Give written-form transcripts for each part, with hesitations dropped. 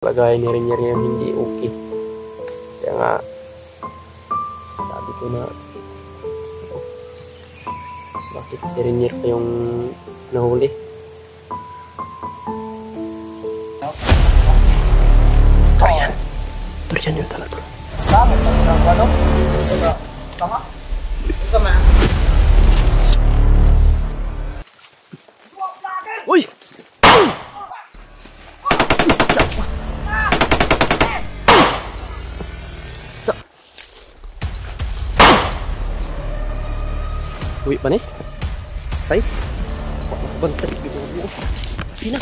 Lagayan ni Renier yung hindi okay. Kaya nga, sabi ko na, bakit si Renier pa yung nahuli? Torian. Torian yung tala to. Tama, ano? Tama? Tama. Uy! Uy pa ni? Tay? Bantay. Sina?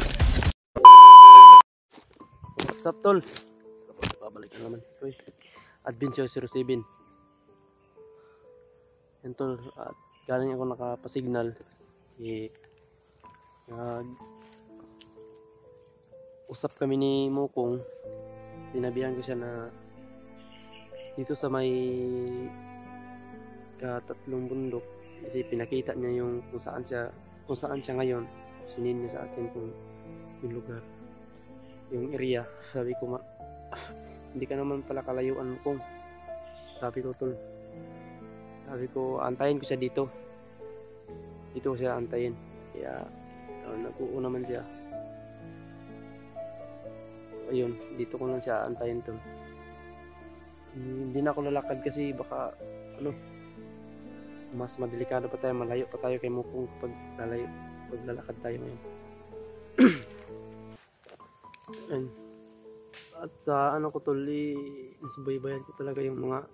What's up, tol? Babalik na naman. Uy. Adventure 07. Yan, tol. At galing ako nakapasignal. Usap kami ni Mukong. Sinabihan ko siya na dito sa may tatlong bundok, kasi pinakita niya yung kung saan siya ngayon. Sinin niya sa akin kung yung lugar, yung area. Sabi ko, hindi ka naman pala kalayuan mo, Kong. Sabi ko, tol. Sabi ko, antayin ko siya dito. Dito ko siya antayin. Kaya nag-uo naman siya. Ayun, dito ko lang siya antayin, tol. Hindi na ako lalakad kasi baka mas madelikado pa tayo, malayo pa tayo kay Mukong kapag lalakad tayo ngayon. At sa ko, tol, nasubaybayan ko talaga yung mga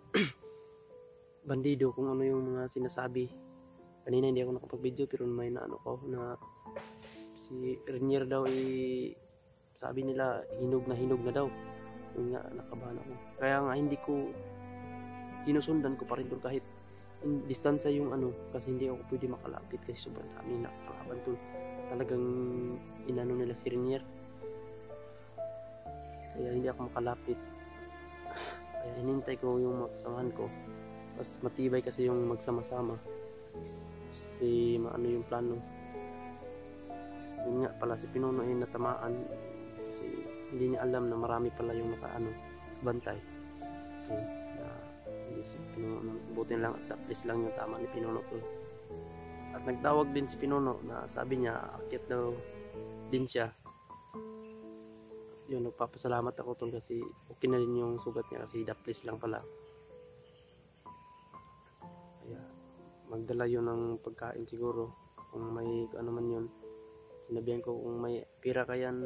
bandido, kung ano yung mga sinasabi. Kanina hindi ako nakapag-video pero may ko na si Renier daw sabi nila hinog na daw. Yung nga, nakabahan ako. Kaya nga hindi ko sinusundan ko pa rin doon kahit distansya yung kasi hindi ako pwede makalapit kasi sobrang dami na kalaban doon. Talagang inano nila si Renier. Kaya hindi ako makalapit. Kaya hinintay ko yung makasamahan ko. Mas matibay kasi yung magsama-sama. Kasi maano yung plano. Yun nga pala, si Pinuno ay natamaan. Kasi hindi niya alam na marami pala yung bantay. Si Pinuno, buti lang at taplis lang yung tama ni Pinuno to. At nagtawag din si Pinuno na sabi niya akit daw din siya. Yun, nagpapasalamat ako tol kasi okay na rin yung sugat niya kasi daplis lang pala. Kaya magdala yun ng pagkain siguro kung may man yun. Sinabihan ko kung may pira ka yan,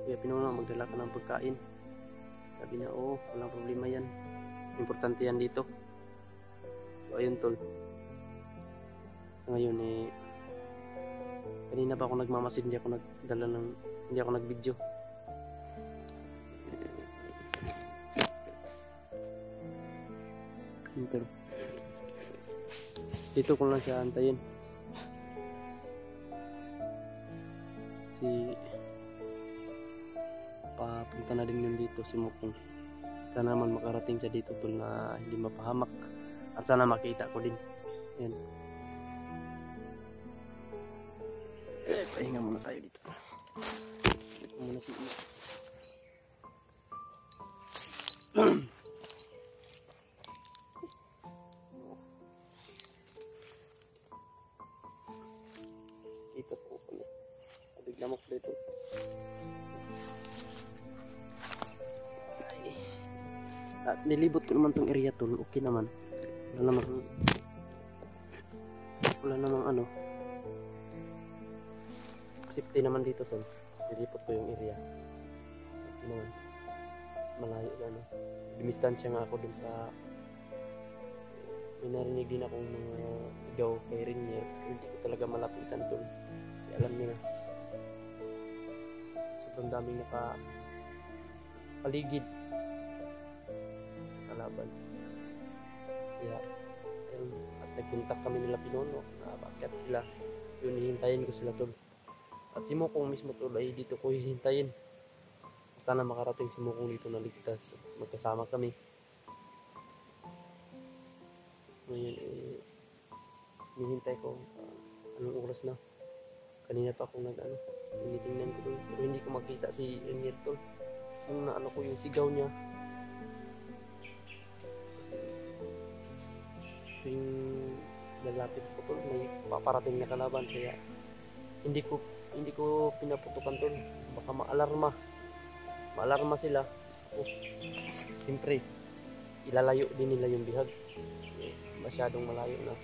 Kuya Pinuno, magdala ka ng pagkain. Sabi niya, oo, walang problema yan, importante yan dito. So ayun, tol. Ngayon kanina pa ako nagmamasid, hindi ako nag-video. Dito ko lang siya antayin. Papunta na din yun dito si Mukong. Sana naman makarating siya dito, tol, na hindi mapahamak. At sana makita ko din. Yan. Pahinga muna tayo dito. Dito muna si Ima. Dito po kami. Bigla mo dito. At nilibot ko naman tong area, tol. Okay naman. Wala namang safety naman dito, tol. Nilipot ko yung area. Okay naman. Malayo na dumistansya nga ako dun sa may narinig din akong mga sigaw kay Renier. Hindi ko talaga malapitan, tol. Kasi alam niya na sobrang daming paligid kalaban. Kaya at nagkontak kami nila Pinuno na bakit sila yun, hihintayin ko sila, tol. At si Mukong mismo, tol, ay dito ko hihintayin. Sana makarating si Mukong dito na ligtas. Magkasama kami. Ngayon hinihintay ko anong oras na. Kanina pa ako tinitingnan ko, tol, pero hindi ko makita si Renier, tol. yung naano ko yung sigaw niya. Yung lalapit ko tol, may paparating na kalaban, kaya hindi ko pinaputukan tol, baka maalarma sila. Siyempre ilalayo din nila yung bihag, masyadong malayo na.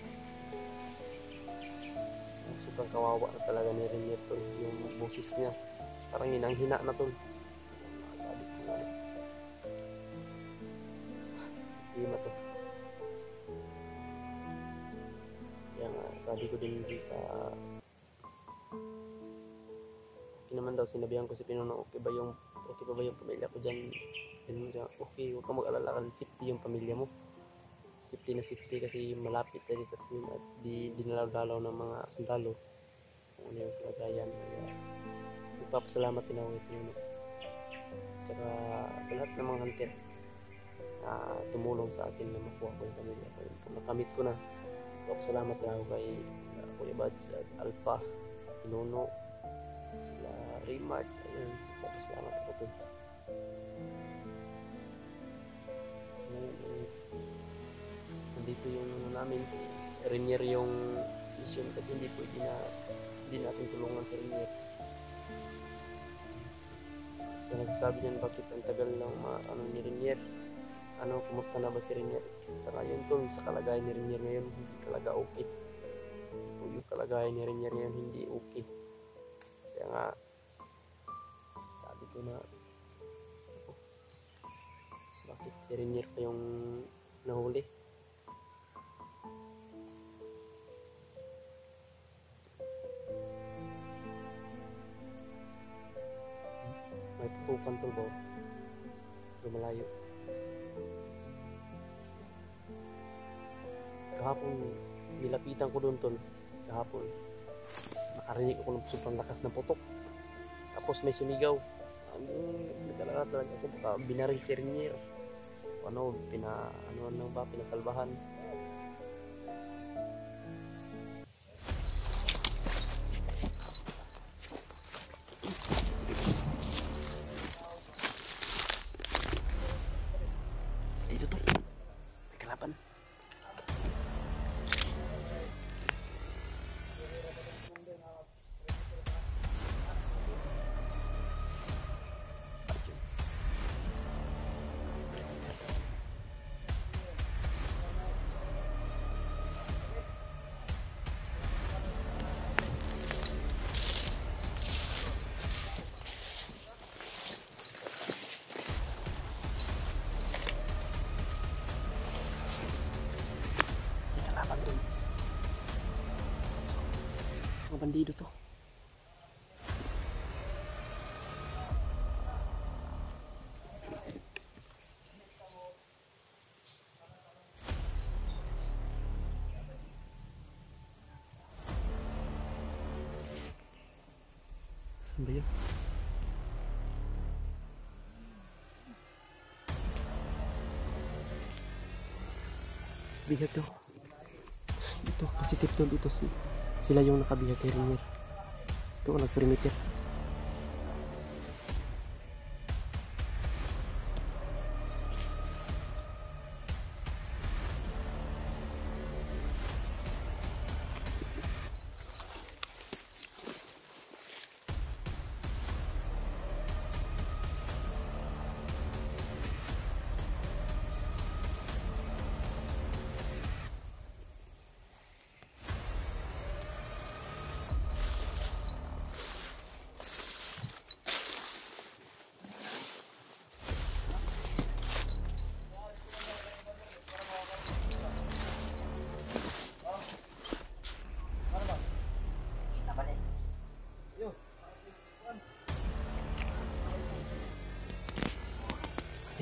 Sobrang kawawa na talaga ni Renier tol, yung boses niya parang hinang-hina na tol. Sabi ko nga hindi na to. Kaya nga sabi ko din sa naman daw, sinabihan ko si Pinuno, okay pa ba yung pamilya ko dyan? Okay, huwag ka mag-alala kasi safety yung pamilya mo. Safety na safety kasi malapit sa dito at di dinalaw-dalaw ng mga sundalo kung ano yung kalagayan. Kaya nagpapasalamat din ako kay Pinuno. Tsaka sa lahat ng mga hunter na tumulong sa akin na makuha ko yung pamilya ko. Nakamit ko na. Nagpapasalamat din ako kay Kuya Bads at Alpha, Pinuno, sila Raymart. Ayun, nagpapasalamat ako po. Nandito yung namin si Renier yung mission kasi hindi natin tulungan si Renier. So nagsasabi niyan bakit ang tagal lang ni Renier. Kumusta na ba si Renier? Sa ngayon tol, sa kalagayan ni Renier ngayon hindi talaga okay. Yung kalagayan ni Renier ngayon hindi okay. Kaya nga sabi ko na bakit si Renier pa yung nahuli. May tutukan tol ba? Lumalayo. Kahapon nilapitan ko doon tol. Kahapon nakarinig ako ng sobrang lakas ng putok. Tapos may sumigaw. Nagkalala talaga ako, baka binaril si Renier. Pinasalbahan. Dito tol, may kalaban. Mga bandido to. Saan ba yun? Bihag to. Ito, positive tol dito sila yung nakabihag kay Renier. Ito ang nag-perimeter.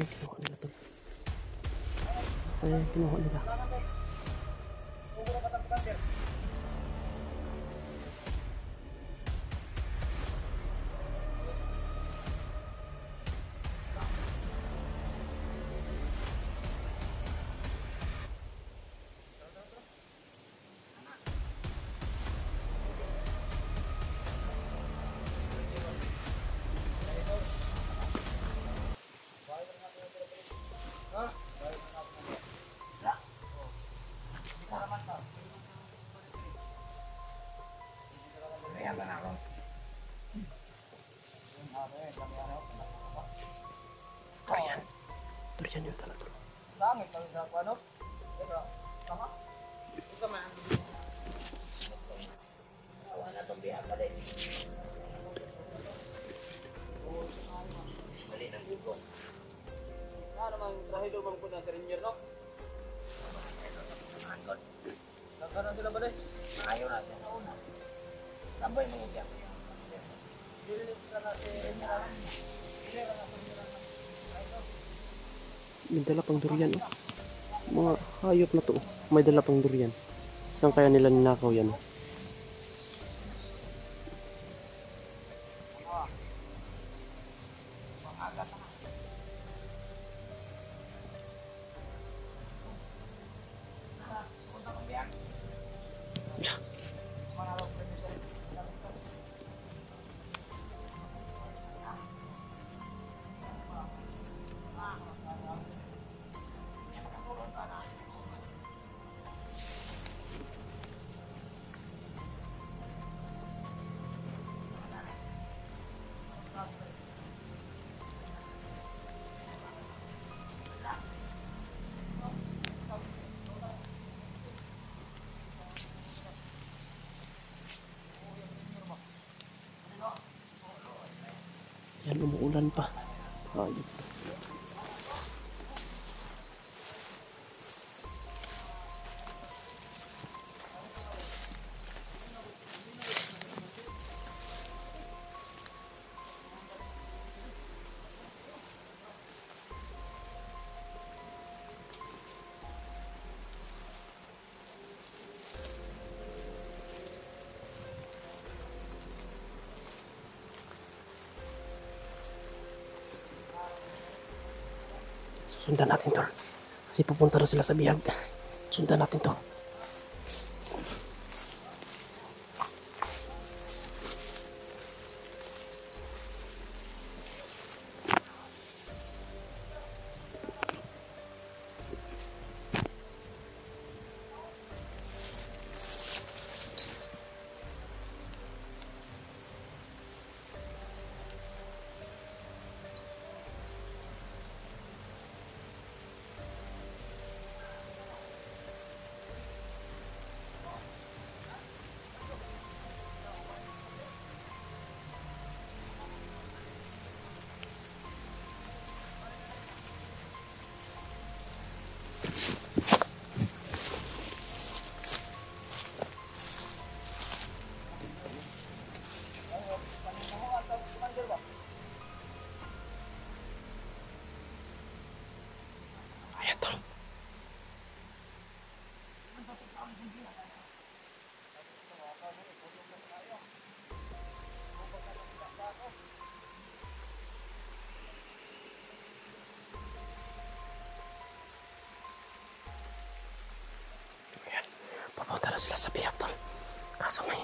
Ay, kinuha nila to. Ay, kinuha nila. Ha? Wala. Ayan ba na ako? Durian. Durian yun talaga. Langit lang sa ano? Tama? Isa man ang durian. Wala itong biyak pa din. Mali ng gusto. Naman trahido bang po na sa rinyer, no? Nagkaroon sila ba din? Ayaw natin. Tambay mo siya. May dala pang durian, oh. Mga hayop na to, oh. May dala pang durian. Saan kaya nila ninakaw yan? Yan, umuulan pa. Hayop. Sundan natin to. Kasi pupunta na sila sa bihag. Sundan natin to. Ayan to. Ayan. Pupunta na sila sa bihag tol. Kaso may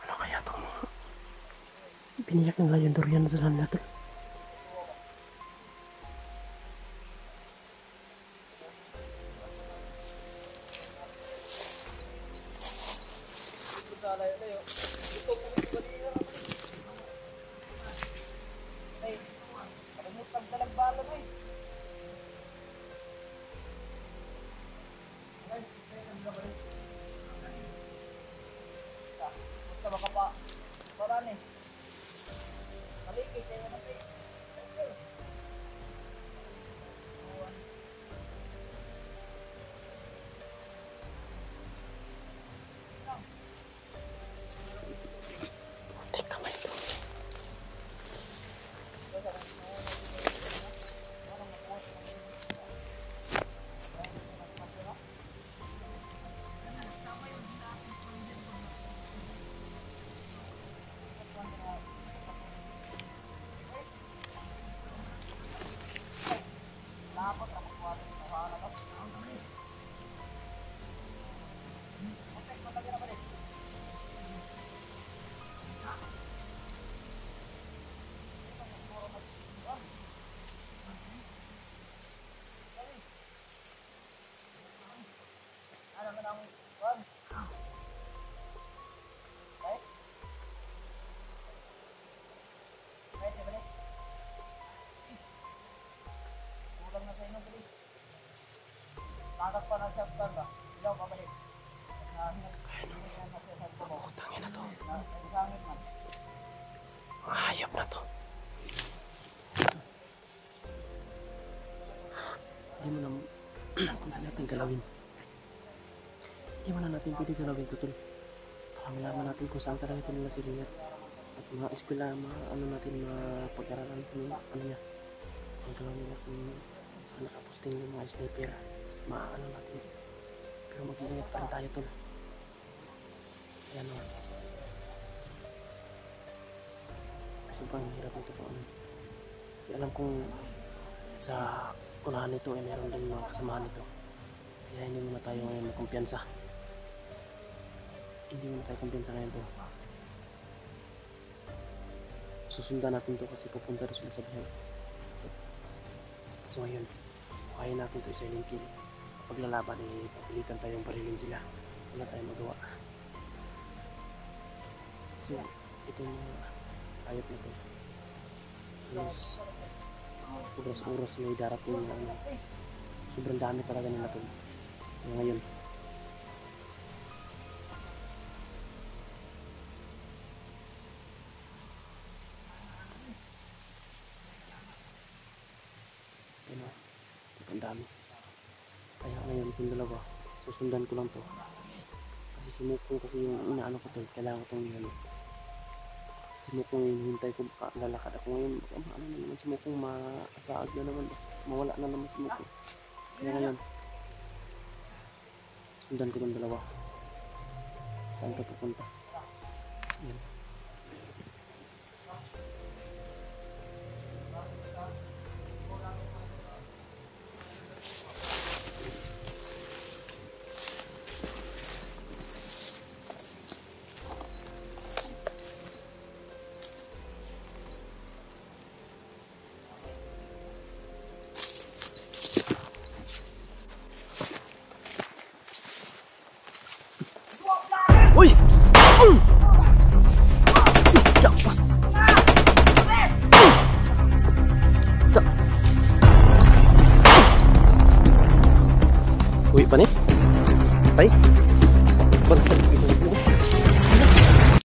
ano kaya itong mga biniyak nila yung durian na dala nila tol. Baka pa, parang eh. Malikit, kaya naman Hanap pa ng shotgun ba? Ilaw, babalik. Nahinap. Tangin na to. Nagsangit man. Hayop na to. Hindi mo na hindi natin galawin. Hindi mo na natin pwede galawin ko tol. Para malaman natin kung saan talaga ito nila si Ringat. At mga eskwela, ano natin, mapag-aralan kung ano niya. Ang galawin natin saan nakaposting yung mga sniper. Maano natin. Pero mag-iingat pa rin tayo tol. Ayan o. Sobrang hirap nito po. Kasi alam kong sa unahan nito ay meron din mga kasamahan nito. Kaya hindi muna tayo ngayon magkumpiyansa. Hindi muna tayo kumpiyansa ngayon to. Susundan natin to kasi pupunta rin sila sa bayan. So ngayon, kaya natin to i-silent kill. Kapag lalaban ay papilitan tayong barilin sila. Wala tayong magawa. So, ito yung mga ayot na to. Halos oras-oras may darating na ano. Sobrang dami talaga nila to. Ngayon. Ano, sobrang dami. Kaya ngayon itong dalawa, susundan ko lang to. Kasi si Mukong kasi yung inaano ko to, kailangan ko itong ano. Si Mukong hinihintay ko, baka lalakad ako ngayon. Baka ano na naman si Mukong, masaag na naman. Mawala na naman si Mukong. Kaya ngayon, sundan ko itong dalawa. Saan ka pupunta? Yan.